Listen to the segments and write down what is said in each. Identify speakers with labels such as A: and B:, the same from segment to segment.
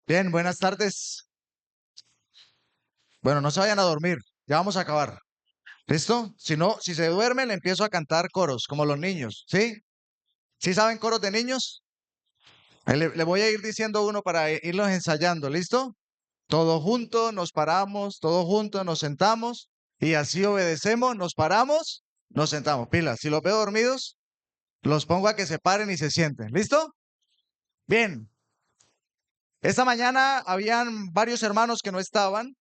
A: Bien, buenas tardes. Bueno, no se vayan a dormir, ya vamos a acabar. ¿Listo? Si no, si se duermen, le empiezo a cantar coros, como los niños, ¿sí? ¿Sí saben coros de niños? Ahí le voy a ir diciendo uno para irlos ensayando, ¿listo? Todos juntos nos paramos, todos juntos nos sentamos y así obedecemos, nos paramos, nos sentamos. Pilas, si los veo dormidos, los pongo a que se paren y se sienten, ¿listo? Bien, esta mañana habían varios hermanos que no estaban.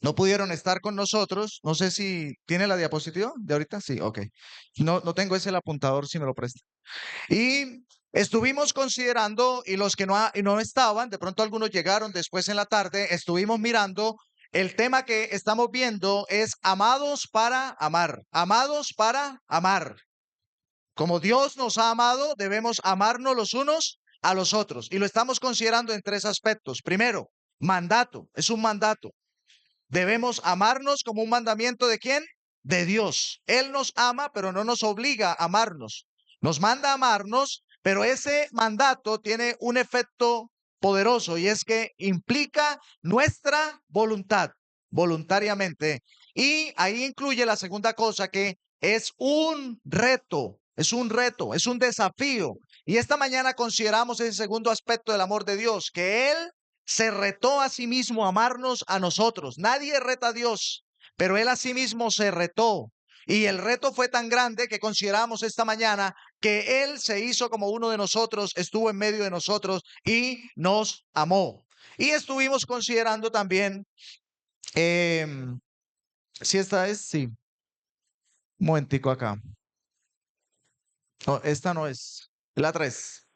A: No pudieron estar con nosotros. No sé si tiene la diapositiva de ahorita. Sí, ok. No tengo ese el apuntador, si me lo presta. Y estuvimos considerando, y los que no estaban, de pronto algunos llegaron después en la tarde, estuvimos mirando. El tema que estamos viendo es amados para amar, amados para amar. Como Dios nos ha amado, debemos amarnos los unos a los otros. Y lo estamos considerando en tres aspectos. Primero, mandato, es un mandato. Debemos amarnos como un mandamiento ¿de quién? De Dios. Él nos ama, pero no nos obliga a amarnos. Nos manda a amarnos, pero ese mandato tiene un efecto poderoso y es que implica nuestra voluntad, voluntariamente. Y ahí incluye la segunda cosa que es un reto, es un reto, es un desafío. Y esta mañana consideramos ese segundo aspecto del amor de Dios, que Él se retó a sí mismo a amarnos a nosotros. Nadie reta a Dios, pero Él a sí mismo se retó. Y el reto fue tan grande que consideramos esta mañana que Él se hizo como uno de nosotros, estuvo en medio de nosotros y nos amó. Y estuvimos considerando también, si esta es, sí, un momentico acá. No, esta no es, la 3.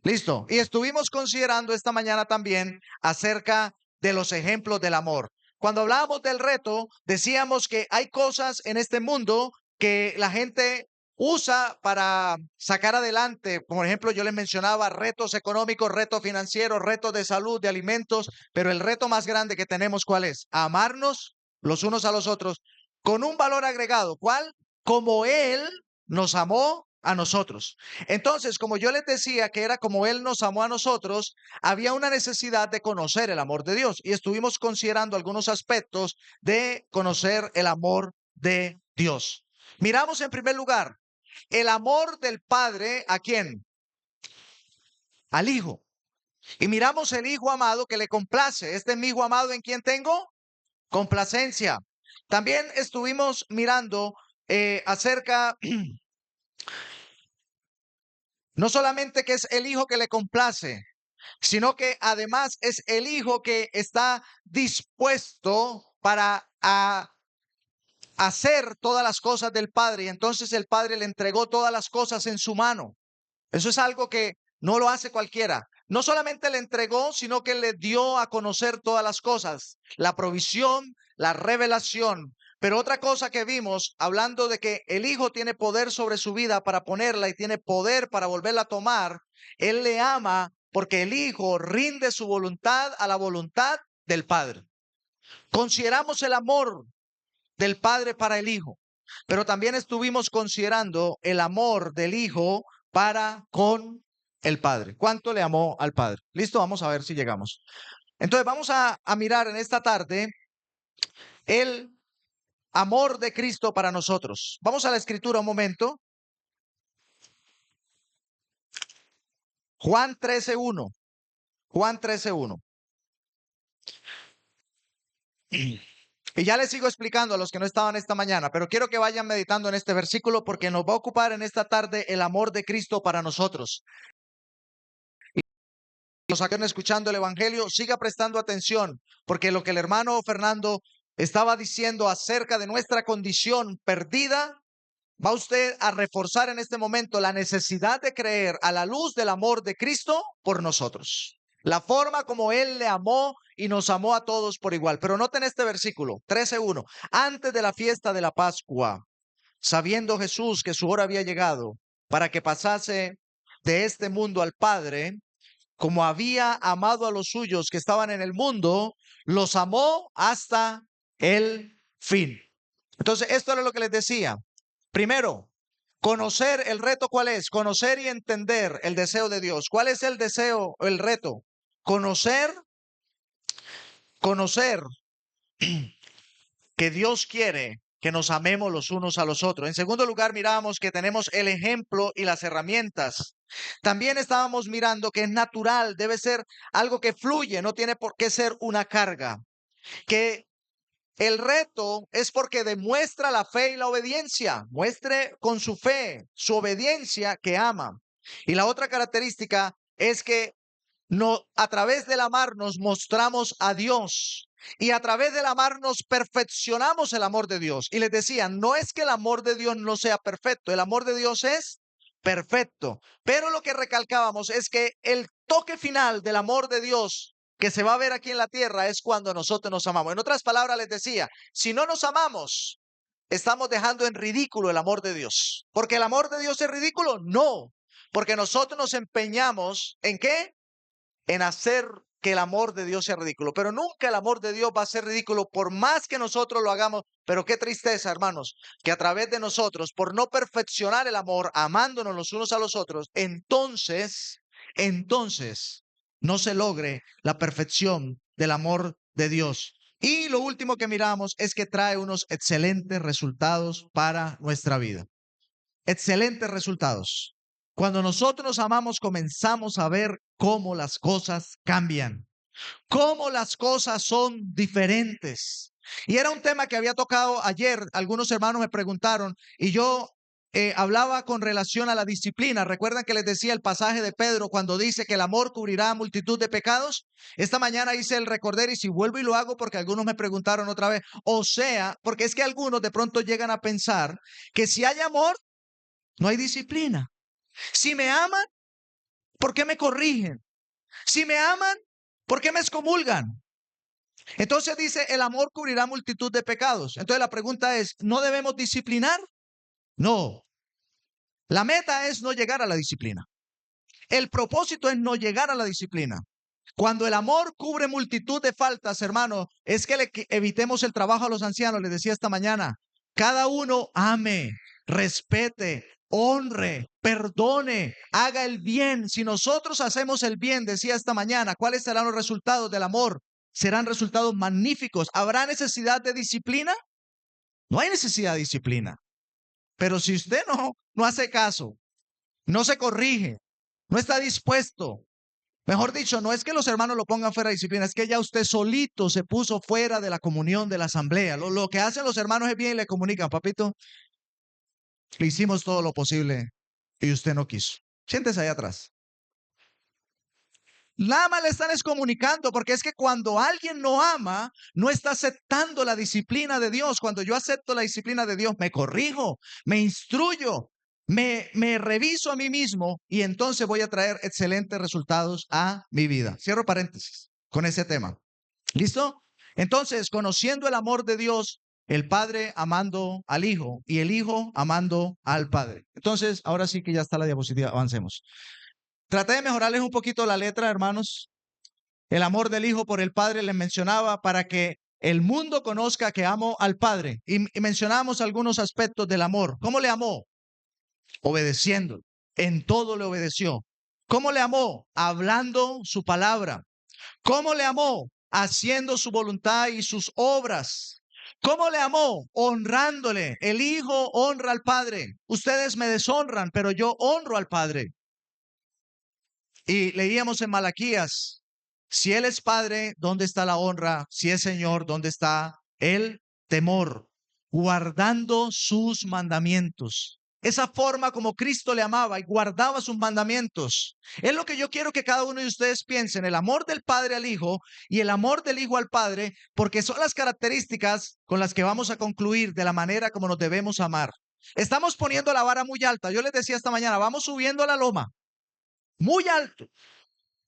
A: Listo. Y estuvimos considerando esta mañana también acerca de los ejemplos del amor. Cuando hablábamos del reto, decíamos que hay cosas en este mundo que la gente usa para sacar adelante. Por ejemplo, yo les mencionaba retos económicos, retos financieros, retos de salud, de alimentos, pero el reto más grande que tenemos, ¿cuál es? Amarnos los unos a los otros con un valor agregado. ¿Cuál? Como Él nos amó a nosotros. Entonces, como yo les decía que era como Él nos amó a nosotros, había una necesidad de conocer el amor de Dios y estuvimos considerando algunos aspectos de conocer el amor de Dios. Miramos en primer lugar el amor del Padre, ¿a quién? Al Hijo. Y miramos el Hijo amado que le complace. Este es mi Hijo amado en quien tengo complacencia. También estuvimos mirando acerca no solamente que es el Hijo que le complace, sino que además es el Hijo que está dispuesto para hacer todas las cosas del Padre. Y entonces el Padre le entregó todas las cosas en su mano. Eso es algo que no lo hace cualquiera. No solamente le entregó, sino que le dio a conocer todas las cosas, la provisión, la revelación. Pero otra cosa que vimos, hablando de que el Hijo tiene poder sobre su vida para ponerla y tiene poder para volverla a tomar, Él le ama porque el Hijo rinde su voluntad a la voluntad del Padre. Consideramos el amor del Padre para el Hijo, pero también estuvimos considerando el amor del Hijo para con el Padre. ¿Cuánto le amó al Padre? Listo, vamos a ver si llegamos. Entonces vamos a mirar en esta tarde el amor de Cristo para nosotros. Vamos a la escritura un momento. Juan 13:1. Juan 13:1. Y ya les sigo explicando a los que no estaban esta mañana, pero quiero que vayan meditando en este versículo porque nos va a ocupar en esta tarde el amor de Cristo para nosotros. Los que están escuchando el Evangelio, siga prestando atención, porque lo que el hermano Fernando estaba diciendo acerca de nuestra condición perdida, va usted a reforzar en este momento la necesidad de creer a la luz del amor de Cristo por nosotros. La forma como Él le amó y nos amó a todos por igual. Pero noten este versículo, 13:1. Antes de la fiesta de la Pascua, sabiendo Jesús que su hora había llegado para que pasase de este mundo al Padre, como había amado a los suyos que estaban en el mundo, los amó hasta el fin. Entonces, esto era lo que les decía. Primero, conocer el reto, ¿cuál es? Conocer y entender el deseo de Dios. ¿Cuál es el deseo, el reto? conocer que Dios quiere que nos amemos los unos a los otros. En segundo lugar, miramos que tenemos el ejemplo y las herramientas. También estábamos mirando que es natural, debe ser algo que fluye, no tiene por qué ser una carga. Que el reto es porque demuestra la fe y la obediencia. Muestre con su fe, su obediencia que ama. Y la otra característica es que no, a través del amar nos mostramos a Dios y a través del amar nos perfeccionamos el amor de Dios. Y les decía, no es que el amor de Dios no sea perfecto, el amor de Dios es perfecto. Pero lo que recalcábamos es que el toque final del amor de Dios que se va a ver aquí en la tierra es cuando nosotros nos amamos. En otras palabras les decía, si no nos amamos, estamos dejando en ridículo el amor de Dios. ¿Porque el amor de Dios es ridículo? No, porque nosotros nos empeñamos ¿en qué? En hacer que el amor de Dios sea ridículo. Pero nunca el amor de Dios va a ser ridículo por más que nosotros lo hagamos. Pero qué tristeza, hermanos, que a través de nosotros, por no perfeccionar el amor, amándonos los unos a los otros, entonces no se logre la perfección del amor de Dios. Y lo último que miramos es que trae unos excelentes resultados para nuestra vida. Excelentes resultados. Cuando nosotros nos amamos, comenzamos a ver cómo las cosas cambian, cómo las cosas son diferentes. Y era un tema que había tocado ayer. Algunos hermanos me preguntaron y yo hablaba con relación a la disciplina. ¿Recuerdan que les decía el pasaje de Pedro cuando dice que el amor cubrirá multitud de pecados? Esta mañana hice el recorder y si vuelvo y lo hago porque algunos me preguntaron otra vez. O sea, porque es que algunos de pronto llegan a pensar que si hay amor, no hay disciplina. Si me aman, ¿por qué me corrigen? Si me aman, ¿por qué me excomulgan? Entonces dice, el amor cubrirá multitud de pecados. Entonces la pregunta es, ¿no debemos disciplinar? No. La meta es no llegar a la disciplina. El propósito es no llegar a la disciplina. Cuando el amor cubre multitud de faltas, hermano, es que le evitemos el trabajo a los ancianos. Les decía esta mañana, cada uno ame, respete, honre, perdone, haga el bien. Si nosotros hacemos el bien, decía esta mañana, ¿cuáles serán los resultados del amor? Serán resultados magníficos. ¿Habrá necesidad de disciplina? No hay necesidad de disciplina. Pero si usted no hace caso, no se corrige, no está dispuesto, mejor dicho, no es que los hermanos lo pongan fuera de disciplina, es que ya usted solito se puso fuera de la comunión de la asamblea. Lo que hacen los hermanos es bien y le comunican, papito, le hicimos todo lo posible y usted no quiso. Siéntese ahí atrás. Nada más le están excomunicando, porque es que cuando alguien no ama, no está aceptando la disciplina de Dios. Cuando yo acepto la disciplina de Dios, me corrijo, me instruyo, me reviso a mí mismo y entonces voy a traer excelentes resultados a mi vida. Cierro paréntesis con ese tema. ¿Listo? Entonces, conociendo el amor de Dios, el Padre amando al Hijo y el Hijo amando al Padre. Entonces, ahora sí que ya está la diapositiva, avancemos. Traté de mejorarles un poquito la letra, hermanos. El amor del Hijo por el Padre les mencionaba para que el mundo conozca que amo al Padre. Y mencionamos algunos aspectos del amor. ¿Cómo le amó? Obedeciendo. En todo le obedeció. ¿Cómo le amó? Hablando su palabra. ¿Cómo le amó? Haciendo su voluntad y sus obras. ¿Cómo le amó? Honrándole. El Hijo honra al Padre. Ustedes me deshonran, pero yo honro al Padre. Y leíamos en Malaquías, si Él es Padre, ¿dónde está la honra? Si es Señor, ¿dónde está el temor? Guardando sus mandamientos. Esa forma como Cristo le amaba y guardaba sus mandamientos. Es lo que yo quiero que cada uno de ustedes piensen, el amor del Padre al Hijo y el amor del Hijo al Padre, porque son las características con las que vamos a concluir de la manera como nos debemos amar. Estamos poniendo la vara muy alta. Yo les decía esta mañana, vamos subiendo a la loma muy alto,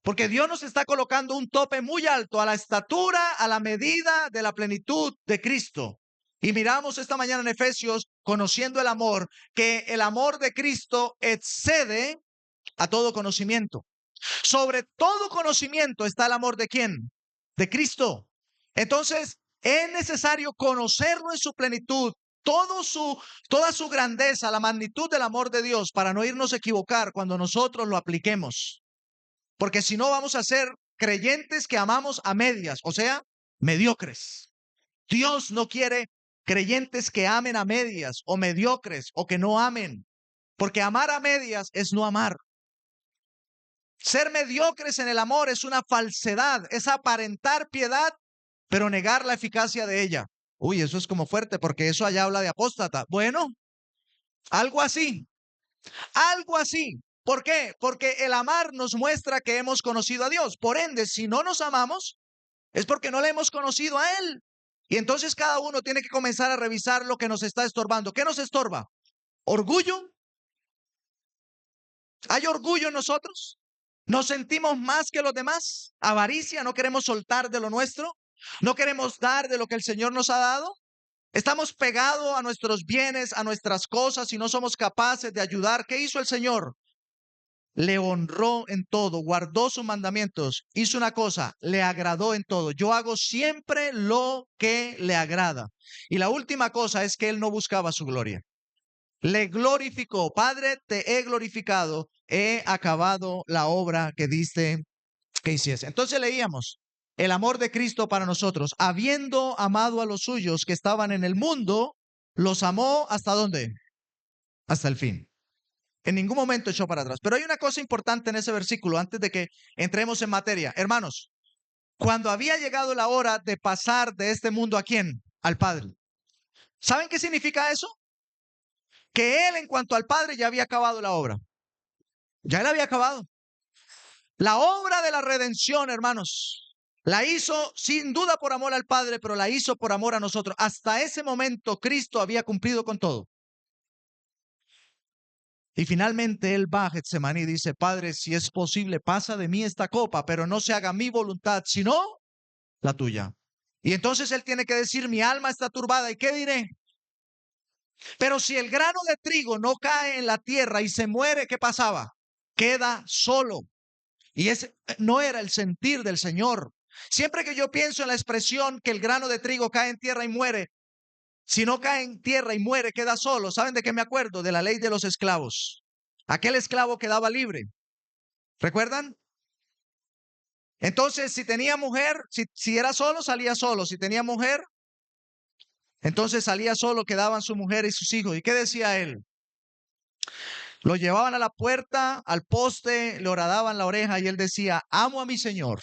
A: porque Dios nos está colocando un tope muy alto a la estatura, a la medida de la plenitud de Cristo. Y miramos esta mañana en Efesios, conociendo el amor, que el amor de Cristo excede a todo conocimiento. Sobre todo conocimiento está el amor de ¿quién? De Cristo. Entonces, es necesario conocerlo en su plenitud, toda su grandeza, la magnitud del amor de Dios, para no irnos a equivocar cuando nosotros lo apliquemos. Porque si no, vamos a ser creyentes que amamos a medias, o sea, mediocres. Dios no quiere creyentes que amen a medias o mediocres o que no amen, porque amar a medias es no amar. Ser mediocres en el amor es una falsedad, es aparentar piedad, pero negar la eficacia de ella. Uy, eso es como fuerte, porque eso allá habla de apóstata. Bueno, algo así, algo así. ¿Por qué? Porque el amar nos muestra que hemos conocido a Dios. Por ende, si no nos amamos, es porque no le hemos conocido a Él. Y entonces cada uno tiene que comenzar a revisar lo que nos está estorbando. ¿Qué nos estorba? ¿Orgullo? ¿Hay orgullo en nosotros? ¿Nos sentimos más que los demás? ¿Avaricia? ¿No queremos soltar de lo nuestro? ¿No queremos dar de lo que el Señor nos ha dado? ¿Estamos pegados a nuestros bienes, a nuestras cosas y no somos capaces de ayudar? ¿Qué hizo el Señor? Le honró en todo, guardó sus mandamientos, hizo una cosa, le agradó en todo. Yo hago siempre lo que le agrada. Y la última cosa es que él no buscaba su gloria. Le glorificó. Padre, te he glorificado, he acabado la obra que diste que hiciese. Entonces leíamos el amor de Cristo para nosotros. Habiendo amado a los suyos que estaban en el mundo, los amó ¿hasta dónde? Hasta el fin. En ningún momento echó para atrás. Pero hay una cosa importante en ese versículo antes de que entremos en materia. Hermanos, cuando había llegado la hora de pasar de este mundo ¿a quién? Al Padre. ¿Saben qué significa eso? Que Él en cuanto al Padre ya había acabado la obra. Ya Él había acabado. La obra de la redención, hermanos, la hizo sin duda por amor al Padre, pero la hizo por amor a nosotros. Hasta ese momento Cristo había cumplido con todo. Y finalmente él va a Getsemaní y dice, Padre, si es posible, pasa de mí esta copa, pero no se haga mi voluntad, sino la tuya. Y entonces él tiene que decir, mi alma está turbada, ¿y qué diré? Pero si el grano de trigo no cae en la tierra y se muere, ¿qué pasaba? Queda solo. Y ese no era el sentir del Señor. Siempre que yo pienso en la expresión que el grano de trigo cae en tierra y muere, si no cae en tierra y muere, queda solo. ¿Saben de qué me acuerdo? De la ley de los esclavos. Aquel esclavo quedaba libre. ¿Recuerdan? Entonces, si tenía mujer, si era solo, salía solo. Si tenía mujer, entonces salía solo, quedaban su mujer y sus hijos. ¿Y qué decía él? Lo llevaban a la puerta, al poste, le horadaban la oreja y él decía, amo a mi Señor,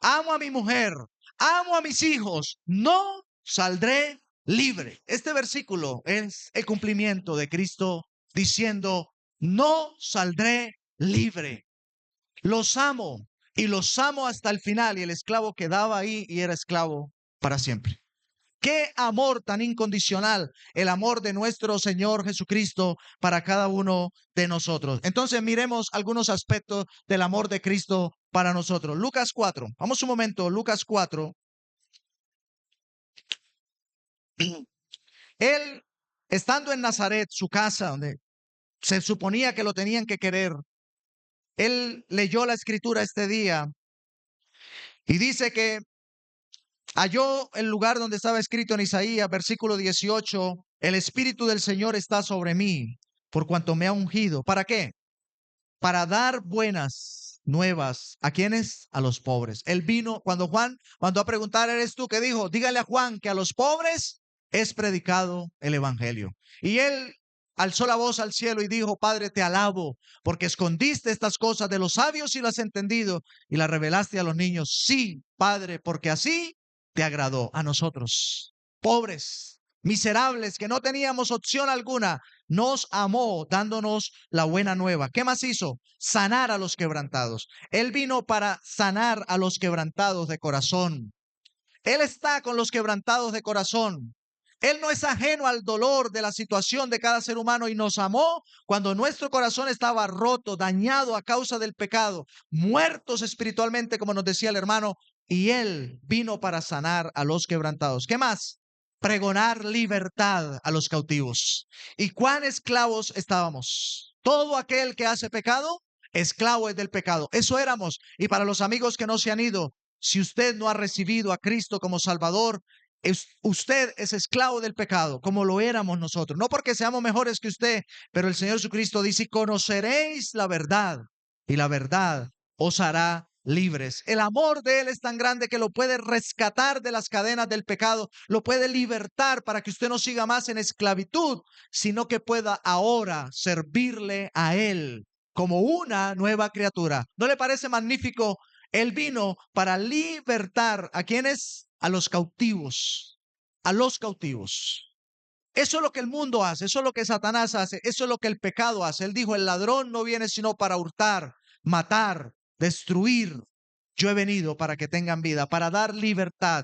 A: amo a mi mujer, amo a mis hijos, no saldré libre. Este versículo es el cumplimiento de Cristo diciendo, no saldré libre. Los amo y los amo hasta el final. Y el esclavo quedaba ahí y era esclavo para siempre. Qué amor tan incondicional, el amor de nuestro Señor Jesucristo para cada uno de nosotros. Entonces miremos algunos aspectos del amor de Cristo para nosotros. Lucas 4, vamos un momento, Lucas 4. Él, estando en Nazaret, su casa, donde se suponía que lo tenían que querer, él leyó la escritura este día y dice que halló el lugar donde estaba escrito en Isaías, versículo 18, el Espíritu del Señor está sobre mí, por cuanto me ha ungido. ¿Para qué? Para dar buenas nuevas. ¿A quiénes? A los pobres. Él vino, cuando Juan mandó a preguntar, ¿eres tú? ¿Qué dijo? Dígale a Juan que a los pobres es predicado el evangelio. Y él alzó la voz al cielo y dijo, Padre, te alabo, porque escondiste estas cosas de los sabios y las has entendido y las revelaste a los niños. Sí, Padre, porque así te agradó. A nosotros, pobres, miserables, que no teníamos opción alguna, nos amó dándonos la buena nueva. ¿Qué más hizo? Sanar a los quebrantados. Él vino para sanar a los quebrantados de corazón. Él está con los quebrantados de corazón. Él no es ajeno al dolor de la situación de cada ser humano y nos amó cuando nuestro corazón estaba roto, dañado a causa del pecado, muertos espiritualmente, como nos decía el hermano, y Él vino para sanar a los quebrantados. ¿Qué más? Pregonar libertad a los cautivos. ¿Y cuán esclavos estábamos? Todo aquel que hace pecado, esclavo es del pecado. Eso éramos. Y para los amigos que no se han ido, si usted no ha recibido a Cristo como Salvador, usted es esclavo del pecado, como lo éramos nosotros. No porque seamos mejores que usted, pero el Señor Jesucristo dice, conoceréis la verdad y la verdad os hará libres. El amor de Él es tan grande que lo puede rescatar de las cadenas del pecado, lo puede libertar para que usted no siga más en esclavitud, sino que pueda ahora servirle a Él como una nueva criatura. ¿No le parece magnífico? Él vino para libertar ¿a quiénes? A los cautivos, a los cautivos. Eso es lo que el mundo hace, eso es lo que Satanás hace, eso es lo que el pecado hace. Él dijo, el ladrón no viene sino para hurtar, matar, destruir. Yo he venido para que tengan vida, para dar libertad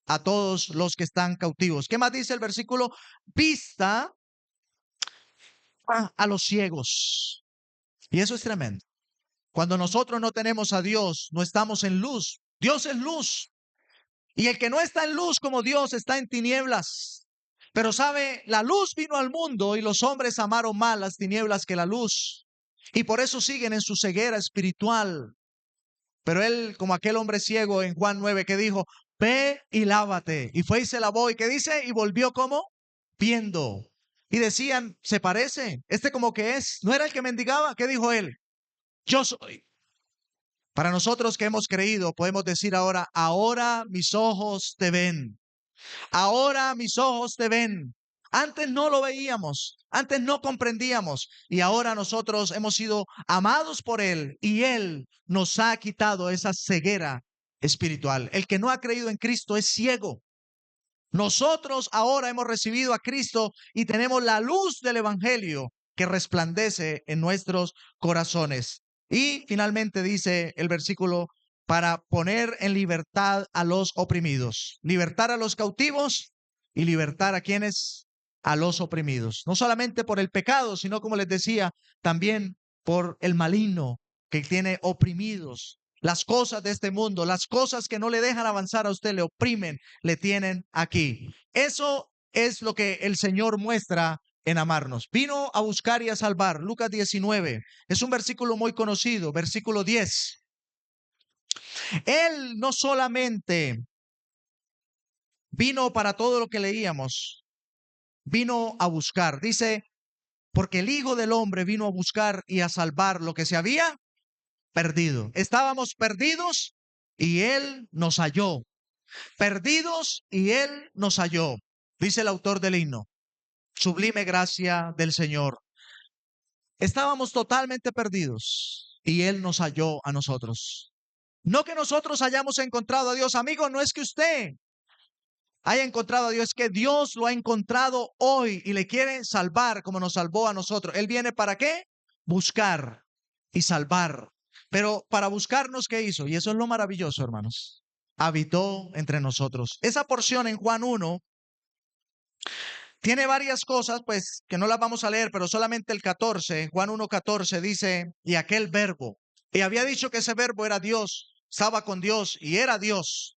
A: a todos los que están cautivos. ¿Qué más dice el versículo? Vista a los ciegos. Y eso es tremendo. Cuando nosotros no tenemos a Dios, no estamos en luz. Dios es luz. Y el que no está en luz como Dios está en tinieblas. Pero sabe, la luz vino al mundo y los hombres amaron más las tinieblas que la luz. Y por eso siguen en su ceguera espiritual. Pero él, como aquel hombre ciego en Juan 9 que dijo, ve y lávate. Y fue y se lavó. ¿Y qué dice? Y volvió como viendo. Y decían, se parece. Este como que es. ¿No era el que mendigaba? ¿Qué dijo él? Yo soy. Para nosotros que hemos creído, podemos decir ahora, ahora mis ojos te ven. Ahora mis ojos te ven. Antes no lo veíamos, antes no comprendíamos y ahora nosotros hemos sido amados por Él y Él nos ha quitado esa ceguera espiritual. El que no ha creído en Cristo es ciego. Nosotros ahora hemos recibido a Cristo y tenemos la luz del Evangelio que resplandece en nuestros corazones. Y finalmente dice el versículo, para poner en libertad a los oprimidos, libertar a los cautivos y libertar a quienes, a los oprimidos. No solamente por el pecado, sino como les decía, también por el maligno que tiene oprimidos. Las cosas de este mundo, las cosas que no le dejan avanzar a usted, le oprimen, le tienen aquí. Eso es lo que el Señor muestra en amarnos. Vino a buscar y a salvar. Lucas 19. Es un versículo muy conocido, versículo 10. Él no solamente vino para todo lo que leíamos, vino a buscar. Dice, porque el Hijo del Hombre vino a buscar y a salvar lo que se había perdido. Estábamos perdidos y Él nos halló. Perdidos y Él nos halló. Dice el autor del himno. Sublime gracia del Señor. Estábamos totalmente perdidos y Él nos halló a nosotros. No que nosotros hayamos encontrado a Dios, amigo, no es que usted haya encontrado a Dios, es que Dios lo ha encontrado hoy y le quiere salvar como nos salvó a nosotros. Él viene ¿para qué? Buscar y salvar. Pero para buscarnos, ¿qué hizo? Y eso es lo maravilloso, hermanos. Habitó entre nosotros. Esa porción en Juan 1 tiene varias cosas, pues, que no las vamos a leer, pero solamente el 14, Juan 1:14 dice, y aquel verbo, y había dicho que ese verbo era Dios, estaba con Dios y era Dios,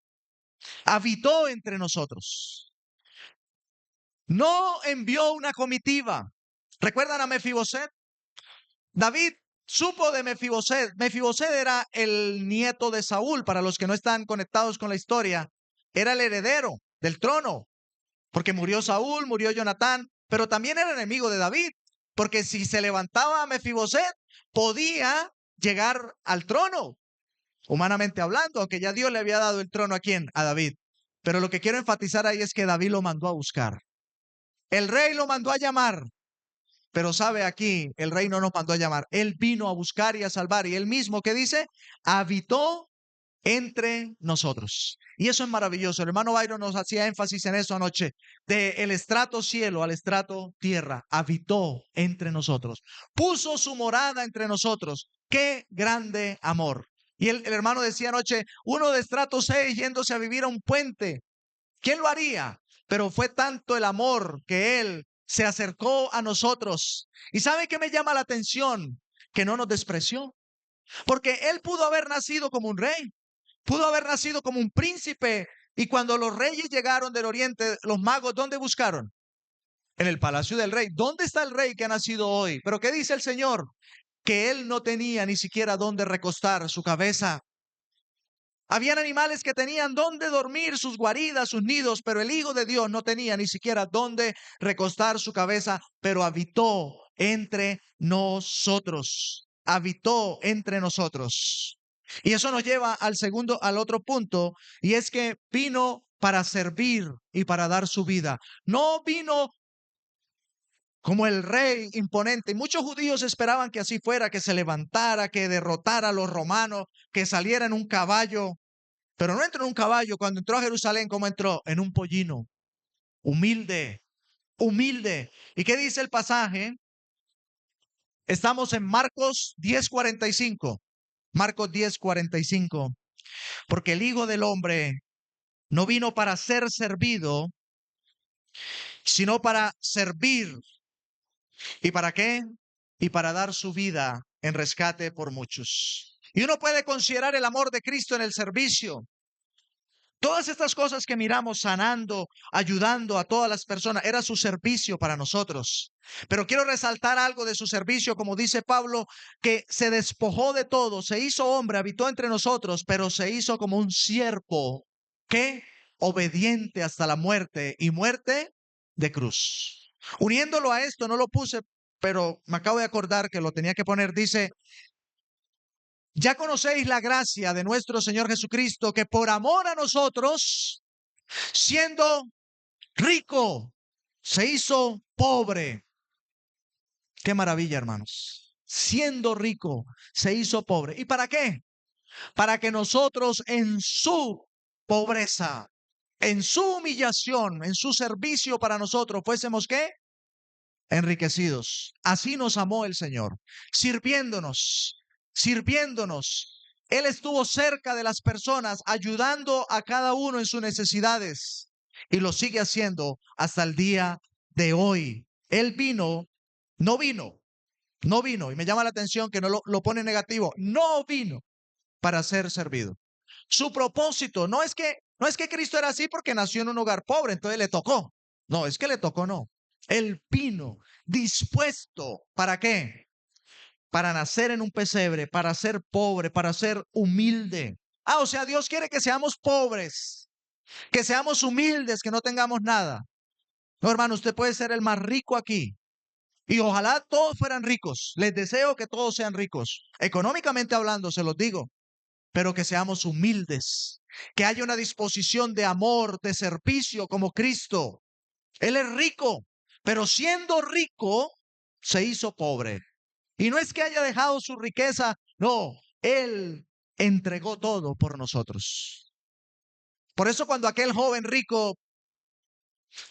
A: habitó entre nosotros. No envió una comitiva. ¿Recuerdan a Mefiboset? David supo de Mefiboset. Mefiboset era el nieto de Saúl, para los que no están conectados con la historia. Era el heredero del trono. Porque murió Saúl, murió Jonatán, pero también era enemigo de David, porque si se levantaba a Mefiboset, podía llegar al trono, humanamente hablando, aunque ya Dios le había dado el trono ¿a quién? A David. Pero lo que quiero enfatizar ahí es que David lo mandó a buscar. El rey lo mandó a llamar, pero sabe aquí, el rey no nos mandó a llamar. Él vino a buscar y a salvar, y él mismo, ¿qué dice? Habitó entre nosotros. Y eso es maravilloso. El hermano Byron nos hacía énfasis en eso anoche. De el estrato cielo al estrato tierra, habitó entre nosotros. Puso su morada entre nosotros. ¡Qué grande amor! Y el hermano decía anoche, uno de estrato 6 yéndose a vivir a un puente. ¿Quién lo haría? Pero fue tanto el amor que él se acercó a nosotros. ¿Y sabe qué me llama la atención? Que no nos despreció. Porque él pudo haber nacido como un rey. Pudo haber nacido como un príncipe. Y cuando los reyes llegaron del oriente, los magos, ¿dónde buscaron? En el palacio del rey. ¿Dónde está el rey que ha nacido hoy? Pero ¿qué dice el Señor? Que él no tenía ni siquiera dónde recostar su cabeza. Habían animales que tenían dónde dormir, sus guaridas, sus nidos, pero el Hijo de Dios no tenía ni siquiera dónde recostar su cabeza, pero habitó entre nosotros. Habitó entre nosotros. Y eso nos lleva al otro punto, y es que vino para servir y para dar su vida. No vino como el rey imponente. Y muchos judíos esperaban que así fuera, que se levantara, que derrotara a los romanos, que saliera en un caballo. Pero no entró en un caballo. Cuando entró a Jerusalén, ¿cómo entró? En un pollino. Humilde, humilde. ¿Y qué dice el pasaje? Estamos en Marcos 10:45. Marcos 10:45. Porque el Hijo del Hombre no vino para ser servido, sino para servir. ¿Y para qué? Y para dar su vida en rescate por muchos. Y uno puede considerar el amor de Cristo en el servicio. Todas estas cosas que miramos, sanando, ayudando a todas las personas, era su servicio para nosotros. Pero quiero resaltar algo de su servicio, como dice Pablo, que se despojó de todo, se hizo hombre, habitó entre nosotros, pero se hizo como un siervo, que obediente hasta la muerte, y muerte de cruz. Uniéndolo a esto, no lo puse, pero me acabo de acordar que lo tenía que poner. Dice: ya conocéis la gracia de nuestro Señor Jesucristo, que por amor a nosotros, siendo rico, se hizo pobre. Qué maravilla, hermanos. Siendo rico, se hizo pobre. ¿Y para qué? Para que nosotros en su pobreza, en su humillación, en su servicio para nosotros, fuésemos ¿qué? Enriquecidos. Así nos amó el Señor, sirviéndonos, sirviéndonos. Él estuvo cerca de las personas, ayudando a cada uno en sus necesidades, y lo sigue haciendo hasta el día de hoy. Él vino, no vino, no vino, y me llama la atención que no lo pone negativo, no vino para ser servido. Su propósito no es que Cristo era así porque nació en un hogar pobre, entonces le tocó. No, es que le tocó, no. Él vino dispuesto, ¿para qué? Para nacer en un pesebre, para ser pobre, para ser humilde. O sea, Dios quiere que seamos pobres, que seamos humildes, que no tengamos nada. No, hermano, usted puede ser el más rico aquí. Y ojalá todos fueran ricos. Les deseo que todos sean ricos. Económicamente hablando, se los digo. Pero que seamos humildes. Que haya una disposición de amor, de servicio como Cristo. Él es rico, pero siendo rico, se hizo pobre. Y no es que haya dejado su riqueza, no, Él entregó todo por nosotros. Por eso cuando aquel joven rico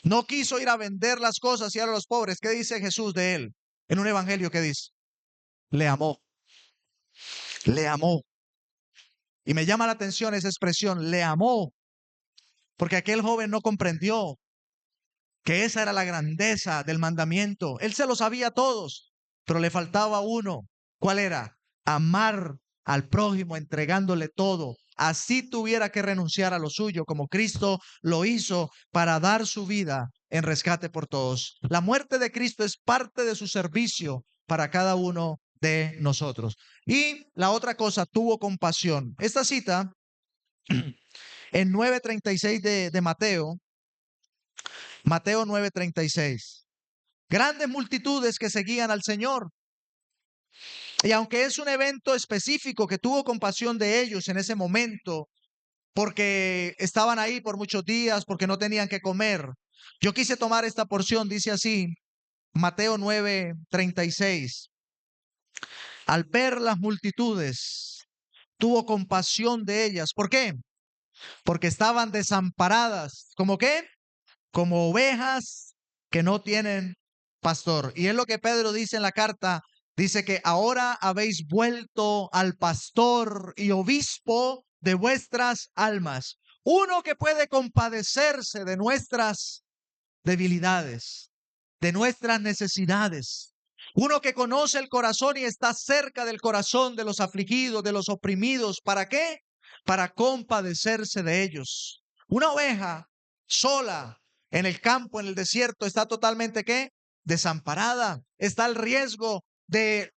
A: no quiso ir a vender las cosas y dar a los pobres, ¿qué dice Jesús de él? En un evangelio, ¿qué dice? Le amó, le amó. Y me llama la atención esa expresión, le amó, porque aquel joven no comprendió que esa era la grandeza del mandamiento. Él se lo sabía a todos, pero le faltaba uno. ¿Cuál era? Amar al prójimo entregándole todo. Así tuviera que renunciar a lo suyo, como Cristo lo hizo para dar su vida en rescate por todos. La muerte de Cristo es parte de su servicio para cada uno de nosotros. Y la otra cosa, tuvo compasión. Esta cita en 9:36 de Mateo, Mateo 9:36. Grandes multitudes que seguían al Señor. Y aunque es un evento específico que tuvo compasión de ellos en ese momento, porque estaban ahí por muchos días, porque no tenían que comer, yo quise tomar esta porción, dice así, Mateo 9:36. Al ver las multitudes, tuvo compasión de ellas. ¿Por qué? Porque estaban desamparadas. ¿Cómo qué? Como ovejas que no tienen pastor. Y es lo que Pedro dice en la carta, dice que ahora habéis vuelto al pastor y obispo de vuestras almas. Uno que puede compadecerse de nuestras debilidades, de nuestras necesidades. Uno que conoce el corazón y está cerca del corazón de los afligidos, de los oprimidos. ¿Para qué? Para compadecerse de ellos. Una oveja sola en el campo, en el desierto, está totalmente ¿qué? Desamparada. Está al riesgo de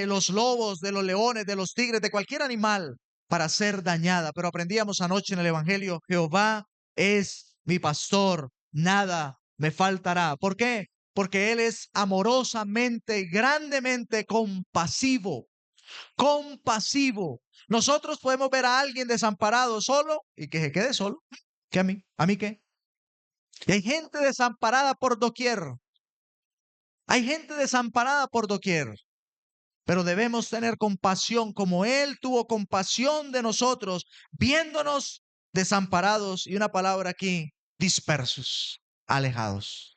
A: los lobos, de los leones, de los tigres, de cualquier animal para ser dañada. Pero aprendíamos anoche en el Evangelio, Jehová es mi pastor, nada me faltará. ¿Por qué? Porque Él es amorosamente, grandemente compasivo. Compasivo. Nosotros podemos ver a alguien desamparado solo y que se quede solo. ¿Qué a mí? ¿A mí qué? Y hay gente desamparada por doquier. Hay gente desamparada por doquier. Pero debemos tener compasión como Él tuvo compasión de nosotros, viéndonos desamparados y una palabra aquí, dispersos, alejados.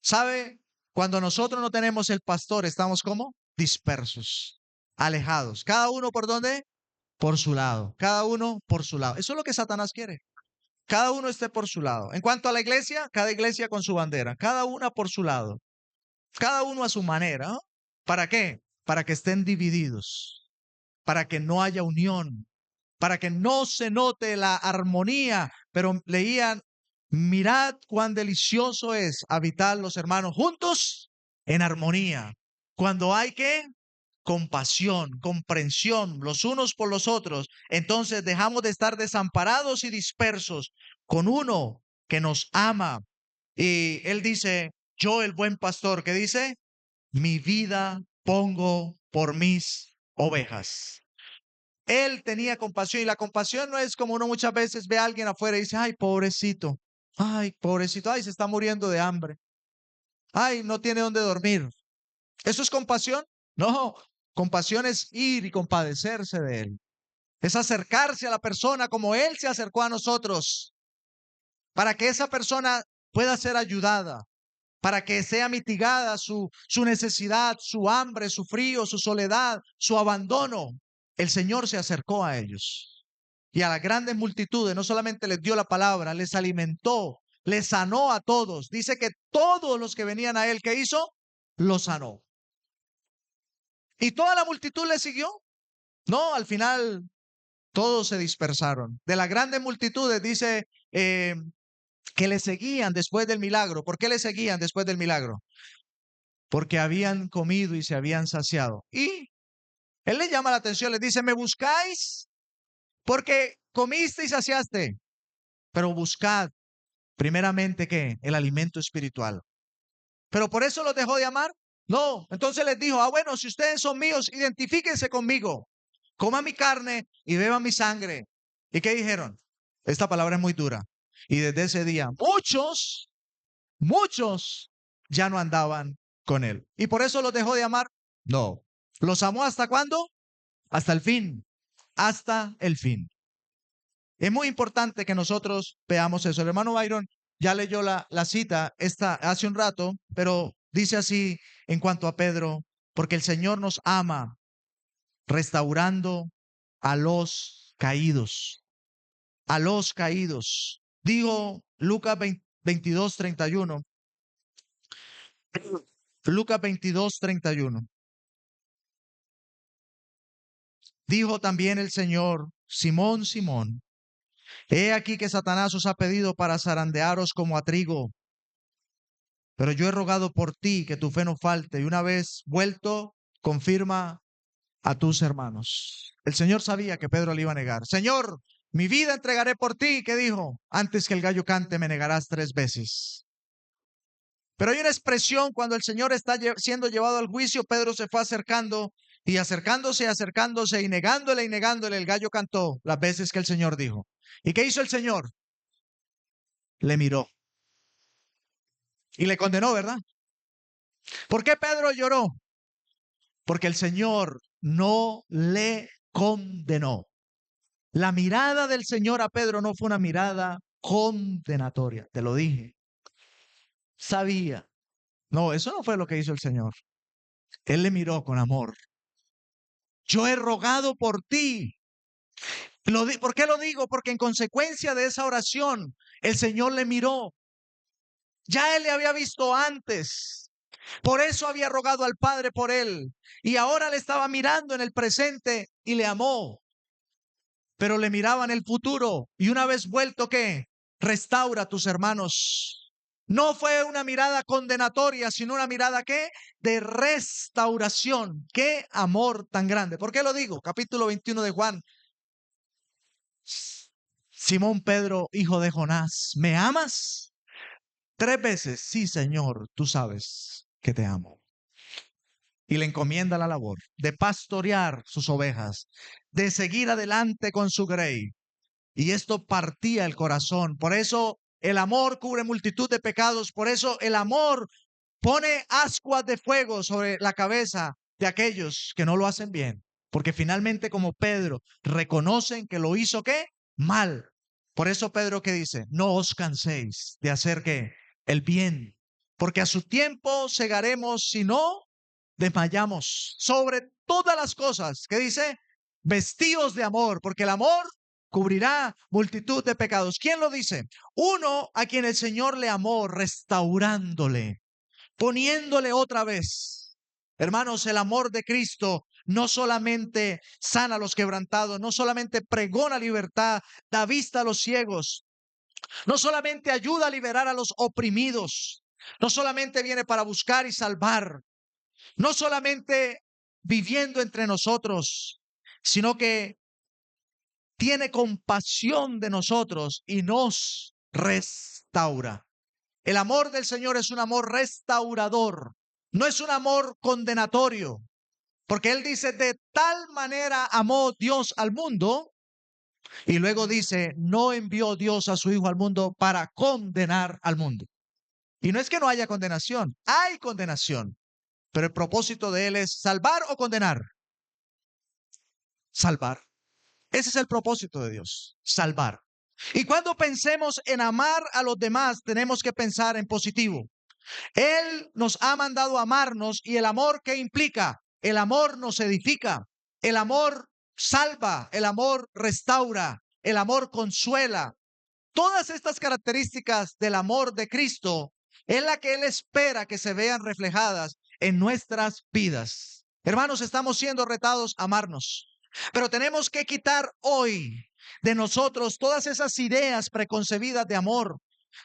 A: ¿Sabe? Cuando nosotros no tenemos el pastor, estamos como dispersos, alejados. ¿Cada uno por dónde? Por su lado. Cada uno por su lado. Eso es lo que Satanás quiere. Cada uno esté por su lado. En cuanto a la iglesia, cada iglesia con su bandera. Cada una por su lado. Cada uno a su manera. ¿No? ¿Para qué? Para que estén divididos. Para que no haya unión. Para que no se note la armonía. Pero leían, mirad cuán delicioso es habitar los hermanos juntos en armonía. Cuando hay que compasión, comprensión los unos por los otros, entonces dejamos de estar desamparados y dispersos con uno que nos ama. Y él dice, yo el buen pastor, que dice, mi vida pongo por mis ovejas. Él tenía compasión y la compasión no es como uno muchas veces ve a alguien afuera y dice, ay, pobrecito, ay, se está muriendo de hambre, ay, no tiene dónde dormir. ¿Eso es compasión? No, compasión es ir y compadecerse de él. Es acercarse a la persona como él se acercó a nosotros, para que esa persona pueda ser ayudada, para que sea mitigada su necesidad, su hambre, su frío, su soledad, su abandono. El Señor se acercó a ellos y a las grandes multitudes no solamente les dio la palabra, les alimentó, les sanó a todos. Dice que todos los que venían a él, ¿qué hizo? Los sanó. ¿Y toda la multitud le siguió? No, al final todos se dispersaron. De las grandes multitudes dice que le seguían después del milagro. ¿Por qué le seguían después del milagro? Porque habían comido y se habían saciado. Y él le llama la atención, le dice, ¿me buscáis? Porque comiste y saciaste. Pero buscad primeramente, ¿qué? El alimento espiritual. ¿Pero por eso los dejó de amar? No. Entonces les dijo, bueno, si ustedes son míos, identifíquense conmigo. Coman mi carne y beban mi sangre. ¿Y qué dijeron? Esta palabra es muy dura. Y desde ese día, muchos ya no andaban con él. ¿Y por eso los dejó de amar? No. ¿Los amó hasta cuándo? Hasta el fin. Hasta el fin. Es muy importante que nosotros veamos eso. El hermano Byron ya leyó la cita hace un rato, pero dice así en cuanto a Pedro, porque el Señor nos ama restaurando a los caídos, a los caídos. Dijo Lucas 22:31. Lucas 22:31. Dijo también el Señor, Simón, Simón, he aquí que Satanás os ha pedido para zarandearos como a trigo, pero yo he rogado por ti que tu fe no falte y una vez vuelto, confirma a tus hermanos. El Señor sabía que Pedro le iba a negar. Señor, mi vida entregaré por ti. ¿Qué dijo? Antes que el gallo cante me negarás 3 veces. Pero hay una expresión cuando el Señor está siendo llevado al juicio. Pedro se fue acercando y acercándose y negándole, el gallo cantó las veces que el Señor dijo. ¿Y qué hizo el Señor? Le miró y le condenó, ¿verdad? ¿Por qué Pedro lloró? Porque el Señor no le condenó. La mirada del Señor a Pedro no fue una mirada condenatoria, te lo dije. Sabía. No, eso no fue lo que hizo el Señor. Él le miró con amor. Yo he rogado por ti. ¿Por qué lo digo? Porque en consecuencia de esa oración, el Señor le miró. Ya él le había visto antes. Por eso había rogado al Padre por él. Y ahora le estaba mirando en el presente y le amó. Pero le miraba en el futuro. Y una vez vuelto, ¿qué? Restaura a tus hermanos. No fue una mirada condenatoria, sino una mirada, ¿qué? De restauración. ¡Qué amor tan grande! ¿Por qué lo digo? Capítulo 21 de Juan. Simón Pedro, hijo de Jonás, ¿me amas? 3 veces, sí, Señor, tú sabes que te amo. y le encomienda la labor de pastorear sus ovejas, de seguir adelante con su grey. Y esto partía el corazón. Por eso el amor cubre multitud de pecados. Por eso el amor pone ascuas de fuego sobre la cabeza de aquellos que no lo hacen bien. Porque finalmente, como Pedro, reconocen que lo hizo ¿qué? Mal. Por eso Pedro que dice, no os canséis de hacer ¿qué? El bien. Porque a su tiempo segaremos si no desmayamos. Sobre todas las cosas, ¿qué dice? Vestíos de amor, porque el amor cubrirá multitud de pecados. ¿Quién lo dice? Uno a quien el Señor le amó, restaurándole, poniéndole otra vez. Hermanos, el amor de Cristo no solamente sana a los quebrantados, no solamente pregona libertad, da vista a los ciegos, no solamente ayuda a liberar a los oprimidos, no solamente viene para buscar y salvar, no solamente viviendo entre nosotros, sino que tiene compasión de nosotros y nos restaura. El amor del Señor es un amor restaurador, no es un amor condenatorio, porque Él dice, de tal manera amó Dios al mundo, y luego dice, no envió Dios a su Hijo al mundo para condenar al mundo. Y no es que no haya condenación, hay condenación, pero el propósito de Él es salvar o condenar. Salvar. Ese es el propósito de Dios, salvar. Y cuando pensemos en amar a los demás, tenemos que pensar en positivo. Él nos ha mandado a amarnos y el amor, ¿qué implica? El amor nos edifica, el amor salva, el amor restaura, el amor consuela. Todas estas características del amor de Cristo es la que Él espera que se vean reflejadas en nuestras vidas. Hermanos, estamos siendo retados a amarnos, pero tenemos que quitar hoy de nosotros todas esas ideas preconcebidas de amor,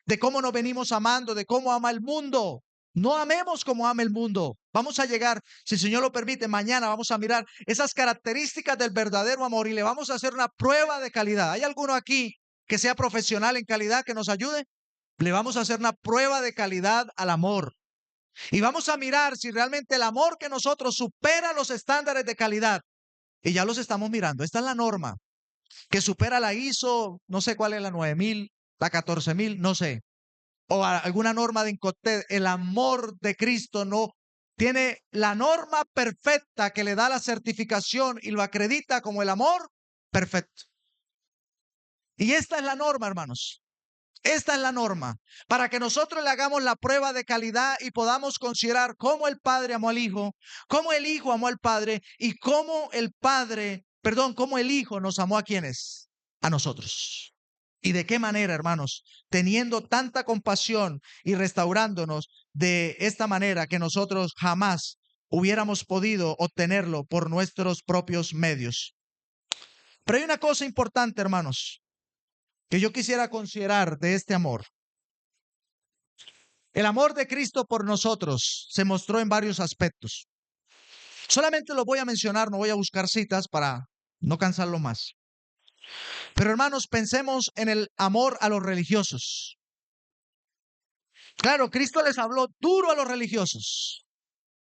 A: de cómo nos venimos amando, de cómo ama el mundo. No amemos como ama el mundo. Vamos a llegar, si el Señor lo permite, mañana vamos a mirar esas características del verdadero amor y le vamos a hacer una prueba de calidad. ¿Hay alguno aquí que sea profesional en calidad que nos ayude? Le vamos a hacer una prueba de calidad al amor. Y vamos a mirar si realmente el amor que nosotros supera los estándares de calidad. Y ya los estamos mirando. Esta es la norma que supera la ISO, no sé cuál es la 9000, la 14000, no sé. O alguna norma de Incoterm. El amor de Cristo no tiene la norma perfecta que le da la certificación y lo acredita como el amor perfecto. Y esta es la norma, hermanos. Esta es la norma, para que nosotros le hagamos la prueba de calidad y podamos considerar cómo el Padre amó al Hijo, cómo el Hijo amó al Padre y cómo cómo el Hijo nos amó a quienes, a nosotros. Y de qué manera, hermanos, teniendo tanta compasión y restaurándonos de esta manera que nosotros jamás hubiéramos podido obtenerlo por nuestros propios medios. Pero hay una cosa importante, hermanos, que yo quisiera considerar de este amor. El amor de Cristo por nosotros se mostró en varios aspectos. Solamente lo voy a mencionar, no voy a buscar citas para no cansarlo más. Pero hermanos, pensemos en el amor a los religiosos. Claro, Cristo les habló duro a los religiosos.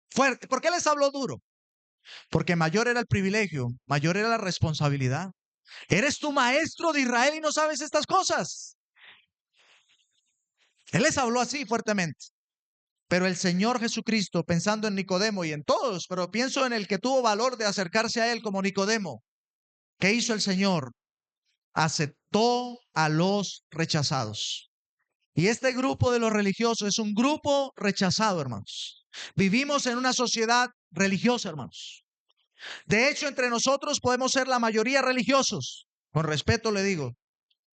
A: Fuerte. ¿Por qué les habló duro? Porque mayor era el privilegio, mayor era la responsabilidad. Eres tu maestro de Israel y no sabes estas cosas. Él les habló así fuertemente. Pero el Señor Jesucristo, pensando en Nicodemo y en todos, pero pienso en el que tuvo valor de acercarse a Él como Nicodemo. ¿Qué hizo el Señor? Aceptó a los rechazados. Y este grupo de los religiosos es un grupo rechazado, hermanos. Vivimos en una sociedad religiosa, hermanos. De hecho, entre nosotros podemos ser la mayoría religiosos. Con respeto le digo,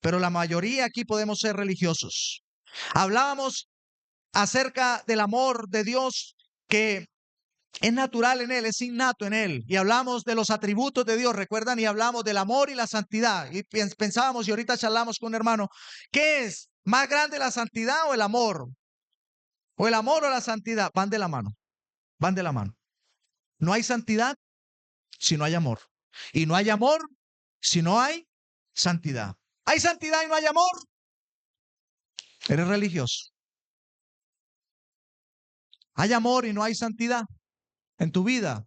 A: pero la mayoría aquí podemos ser religiosos. Hablábamos acerca del amor de Dios que es natural en Él, es innato en Él. Y hablamos de los atributos de Dios, ¿recuerdan? Y hablamos del amor y la santidad. Y pensábamos, y ahorita charlamos con un hermano, ¿qué es más grande, la santidad o el amor? O el amor o la santidad, van de la mano, van de la mano. No hay santidad si no hay amor. Y no hay amor si no hay santidad. Hay santidad y no hay amor, eres religioso. Hay amor y no hay santidad, en tu vida,